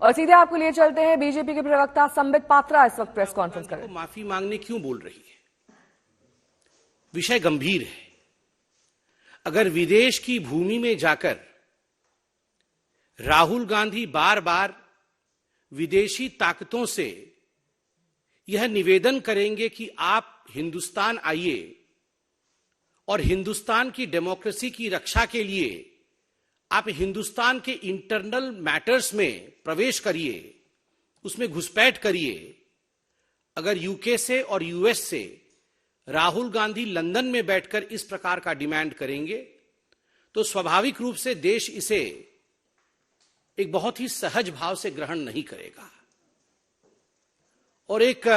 और सीधे आपको लिए चलते हैं, बीजेपी के प्रवक्ता संबित पात्रा इस वक्त प्रेस कॉन्फ्रेंस कर रहे हैं। माफी मांगने क्यों बोल रही है? विषय गंभीर है। अगर विदेश की भूमि में जाकर राहुल गांधी बार बार विदेशी ताकतों से यह निवेदन करेंगे कि आप हिंदुस्तान आइए और हिंदुस्तान की डेमोक्रेसी की रक्षा के लिए आप हिंदुस्तान के इंटरनल मैटर्स में प्रवेश करिए, उसमें घुसपैठ करिए। अगर यूके से और यूएस से राहुल गांधी लंदन में बैठकर इस प्रकार का डिमांड करेंगे तो स्वाभाविक रूप से देश इसे एक बहुत ही सहज भाव से ग्रहण नहीं करेगा। और एक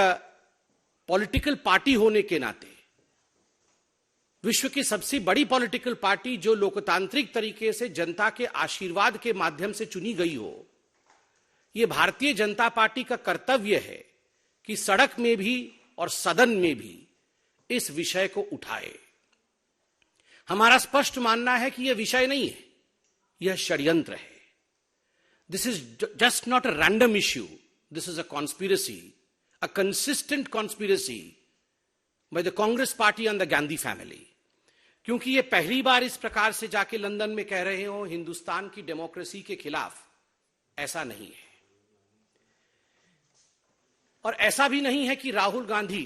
पॉलिटिकल पार्टी होने के नाते, विश्व की सबसे बड़ी पॉलिटिकल पार्टी जो लोकतांत्रिक तरीके से जनता के आशीर्वाद के माध्यम से चुनी गई हो, यह भारतीय जनता पार्टी का कर्तव्य है कि सड़क में भी और सदन में भी इस विषय को उठाए। हमारा स्पष्ट मानना है कि यह विषय नहीं है, यह षड्यंत्र है। This is just not a random issue, this is a conspiracy, a consistent conspiracy by the Congress party and the Gandhi family। क्योंकि ये पहली बार इस प्रकार से जाके लंदन में कह रहे हो हिंदुस्तान की डेमोक्रेसी के खिलाफ, ऐसा नहीं है। और ऐसा भी नहीं है कि राहुल गांधी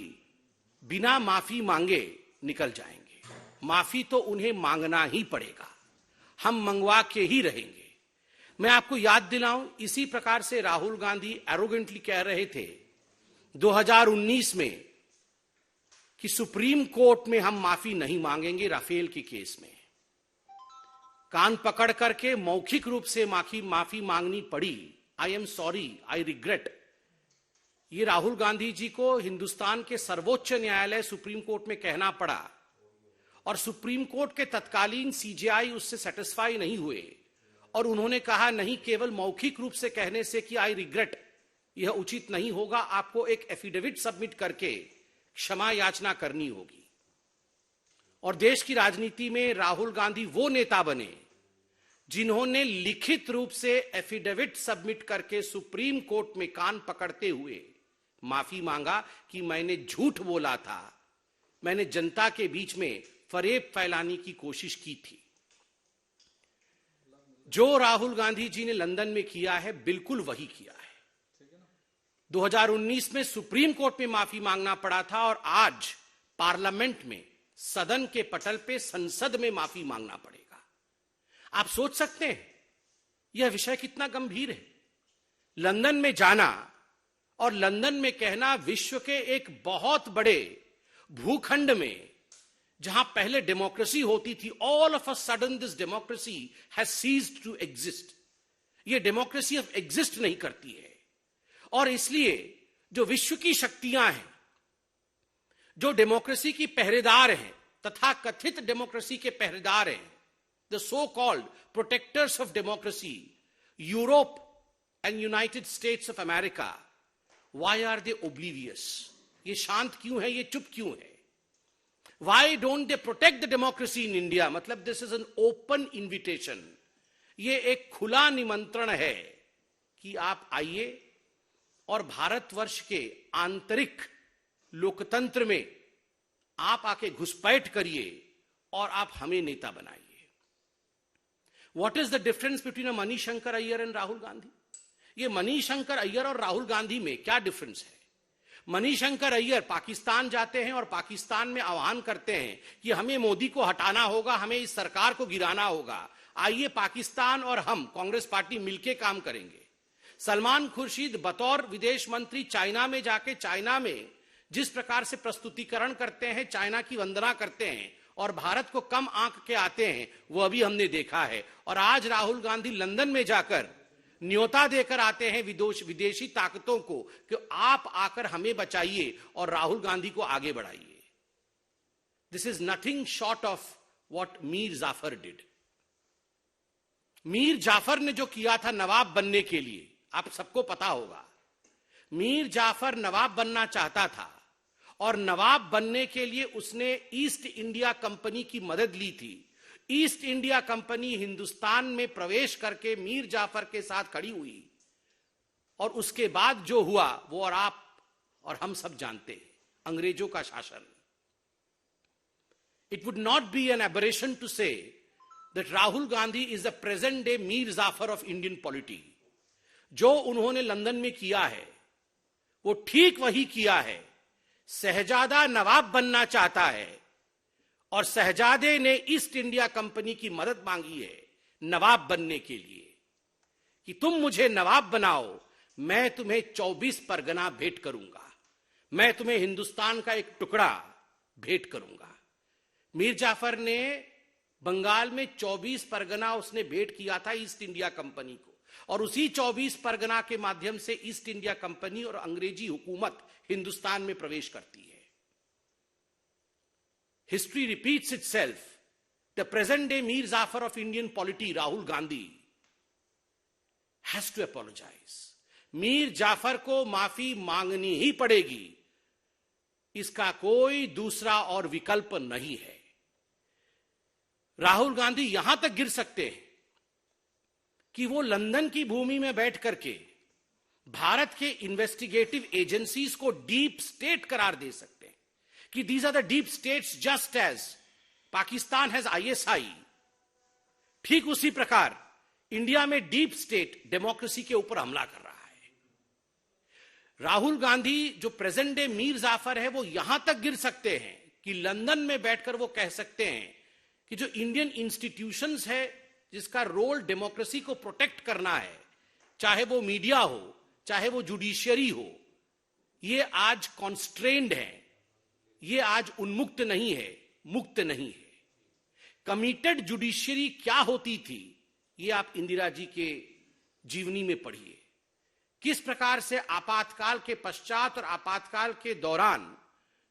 बिना माफी मांगे निकल जाएंगे। माफी तो उन्हें मांगना ही पड़ेगा, हम मंगवा के ही रहेंगे। मैं आपको याद दिलाऊं, इसी प्रकार से राहुल गांधी एरोगेंटली कह रहे थे 2019 में कि सुप्रीम कोर्ट में हम माफी नहीं मांगेंगे राफेल के केस में। कान पकड़ करके मौखिक रूप से माफी मांगनी पड़ी। I am sorry, I regret. ये राहुल गांधी जी को हिंदुस्तान के सर्वोच्च न्यायालय सुप्रीम कोर्ट में कहना पड़ा और सुप्रीम कोर्ट के तत्कालीन सीजेआई उससे सेटिस्फाई नहीं हुए और उन्होंने कहा नहीं, केवल मौखिक रूप से कहने से कि आई रिग्रेट यह उचित नहीं होगा, आपको एक एफिडेविट सबमिट करके क्षमा याचना करनी होगी। और देश की राजनीति में राहुल गांधी वो नेता बने जिन्होंने लिखित रूप से एफिडेविट सबमिट करके सुप्रीम कोर्ट में कान पकड़ते हुए माफी मांगा कि मैंने झूठ बोला था, मैंने जनता के बीच में फरेब फैलाने की कोशिश की थी। जो राहुल गांधी जी ने लंदन में किया है, बिल्कुल वही किया है। 2019 में सुप्रीम कोर्ट में माफी मांगना पड़ा था और आज पार्लियामेंट में, सदन के पटल पे, संसद में माफी मांगना पड़ेगा। आप सोच सकते हैं यह विषय कितना गंभीर है। लंदन में जाना और लंदन में कहना, विश्व के एक बहुत बड़े भूखंड में जहां पहले डेमोक्रेसी होती थी, all of a sudden this democracy has ceased to exist. यह डेमोक्रेसी अब एग्जिस्ट नहीं करती है। और इसलिए जो विश्व की शक्तियां हैं, जो डेमोक्रेसी की पहरेदार हैं, तथा कथित डेमोक्रेसी के पहरेदार हैं, the so called protectors of democracy, Europe and United States of America, why are they oblivious? ये शांत क्यों है, ये चुप क्यों है? Why don't they protect the democracy in India? मतलब this is an open invitation, ये एक खुला निमंत्रण है कि आप आइए और भारतवर्ष के आंतरिक लोकतंत्र में आप आके घुसपैठ करिए और आप हमें नेता बनाइए। What is the difference between Manishankar Iyer and Rahul Gandhi? ये मणिशंकर अय्यर और राहुल गांधी में क्या डिफरेंस है? मणिशंकर अय्यर पाकिस्तान जाते हैं और पाकिस्तान में आह्वान करते हैं कि हमें मोदी को हटाना होगा, हमें इस सरकार को गिराना होगा, आइए पाकिस्तान और हम कांग्रेस पार्टी मिलकर काम करेंगे। सलमान खुर्शीद बतौर विदेश मंत्री चाइना में जाके, चाइना में जिस प्रकार से प्रस्तुतिकरण करते हैं, चाइना की वंदना करते हैं और भारत को कम आंक के आते हैं, वो अभी हमने देखा है। और आज राहुल गांधी लंदन में जाकर न्योता देकर आते हैं विदेशी ताकतों को कि आप आकर हमें बचाइए और राहुल गांधी को आगे बढ़ाइए। This is nothing short of what Mir Jafar did. Mir Jafar ने जो किया था नवाब बनने के लिए, आप सबको पता होगा। मीर जाफर नवाब बनना चाहता था और नवाब बनने के लिए उसने ईस्ट इंडिया कंपनी की मदद ली थी। ईस्ट इंडिया कंपनी हिंदुस्तान में प्रवेश करके मीर जाफर के साथ खड़ी हुई और उसके बाद जो हुआ वो और आप और हम सब जानते हैं, अंग्रेजों का शासन। It would not be an aberration to say that Rahul Gandhi is the present day Mir Jafar of Indian polity. जो उन्होंने लंदन में किया है वो ठीक वही किया है। शहजादा नवाब बनना चाहता है और शहजादे ने ईस्ट इंडिया कंपनी की मदद मांगी है नवाब बनने के लिए कि तुम मुझे नवाब बनाओ, मैं तुम्हें 24 परगना भेंट करूंगा, मैं तुम्हें हिंदुस्तान का एक टुकड़ा भेंट करूंगा। मीर जाफर ने बंगाल में 24 परगना उसने भेंट किया था ईस्ट इंडिया कंपनी को, और उसी 24 परगना के माध्यम से ईस्ट इंडिया कंपनी और अंग्रेजी हुकूमत हिंदुस्तान में प्रवेश करती है। History repeats itself. The present day Mir Jafar of Indian polity Rahul Gandhi has to apologise. Mir Jafar को माफी मांगनी ही पड़ेगी, इसका कोई दूसरा और विकल्प नहीं है। राहुल गांधी यहां तक गिर सकते हैं कि वो लंदन की भूमि में बैठ करके भारत के इन्वेस्टिगेटिव एजेंसीज को डीप स्टेट करार दे सकते हैं कि these are the deep states just as Pakistan has ISI. ठीक उसी प्रकार इंडिया में डीप स्टेट डेमोक्रेसी के ऊपर हमला कर रहा है। राहुल गांधी जो प्रेजेंट डे मीर जाफर है वो यहां तक गिर सकते हैं कि लंदन में बैठकर वो कह सकते हैं कि जो इंडियन इंस्टीट्यूशंस है जिसका रोल डेमोक्रेसी को प्रोटेक्ट करना है, चाहे वो मीडिया हो चाहे वो जुडिशियरी हो, ये आज कॉन्स्ट्रेन्ड है, ये आज उन्मुक्त नहीं है, मुक्त नहीं है। कमिटेड जुडिशियरी क्या होती थी ये आप इंदिरा जी के जीवनी में पढ़िए। किस प्रकार से आपातकाल के पश्चात और आपातकाल के दौरान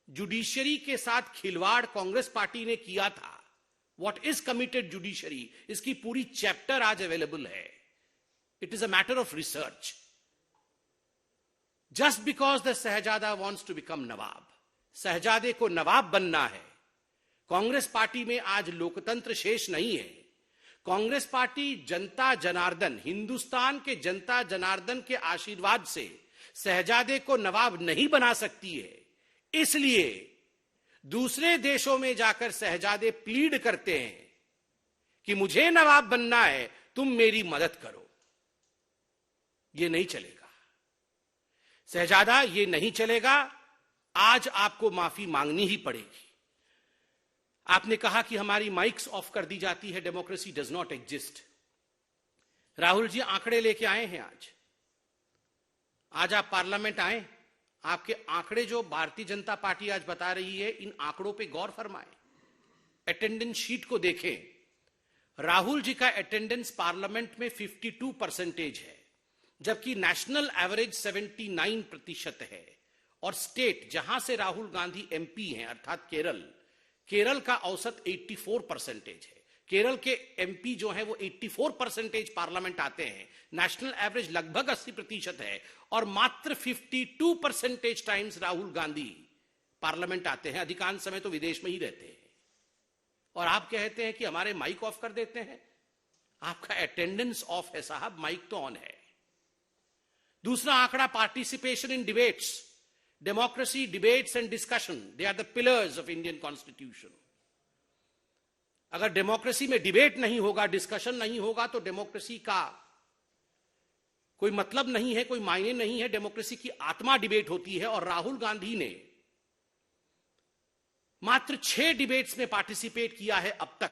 जुडिशियरी के साथ खिलवाड़ कांग्रेस पार्टी ने किया था। व्हाट इज कमिटेड जुडिशरी, इसकी पूरी चैप्टर आज अवेलेबल है। It is a matter of research. Just because the शहजादा वॉन्ट्स टू बिकम नवाब, शहजादे को नवाब बनना है। कांग्रेस पार्टी में आज लोकतंत्र शेष नहीं है। कांग्रेस पार्टी जनता जनार्दन, हिंदुस्तान के जनता जनार्दन के आशीर्वाद से शहजादे को नवाब नहीं बना सकती है। इसलिए दूसरे देशों में जाकर शहजादे प्लीड करते हैं कि मुझे नवाब बनना है, तुम मेरी मदद करो। ये नहीं चलेगा शहजादा, ये नहीं चलेगा। आज आपको माफी मांगनी ही पड़ेगी। आपने कहा कि हमारी माइक्स ऑफ कर दी जाती है, democracy does not exist. Rahul ji आंकड़े लेके आए हैं आज आप पार्लियामेंट आए, आपके आंकड़े जो भारतीय जनता पार्टी आज बता रही है, इन आंकड़ों पे गौर फरमाएं। अटेंडेंस शीट को देखें। राहुल जी का अटेंडेंस पार्लियामेंट में 52% है, जबकि नेशनल एवरेज 79% है। और स्टेट जहां से राहुल गांधी एमपी हैं अर्थात केरल का औसत 84% है। केरल के एमपी जो है वो 84% पार्लियामेंट आते हैं। नेशनल एवरेज लगभग 80% है और मात्र 52% टाइम्स राहुल गांधी पार्लियामेंट आते हैं। अधिकांश समय तो विदेश में ही रहते हैं। और आप कहते हैं कि हमारे माइक ऑफ कर देते हैं। आपका अटेंडेंस ऑफ है साहब, माइक तो ऑन है। दूसरा आंकड़ा participation in debates. Democracy, debates and discussion, they are the pillars of Indian constitution. अगर डेमोक्रेसी में डिबेट नहीं होगा, डिस्कशन नहीं होगा, तो डेमोक्रेसी का कोई मतलब नहीं है, कोई मायने नहीं है। डेमोक्रेसी की आत्मा डिबेट होती है। और राहुल गांधी ने मात्र 6 डिबेट्स में पार्टिसिपेट किया है अब तक।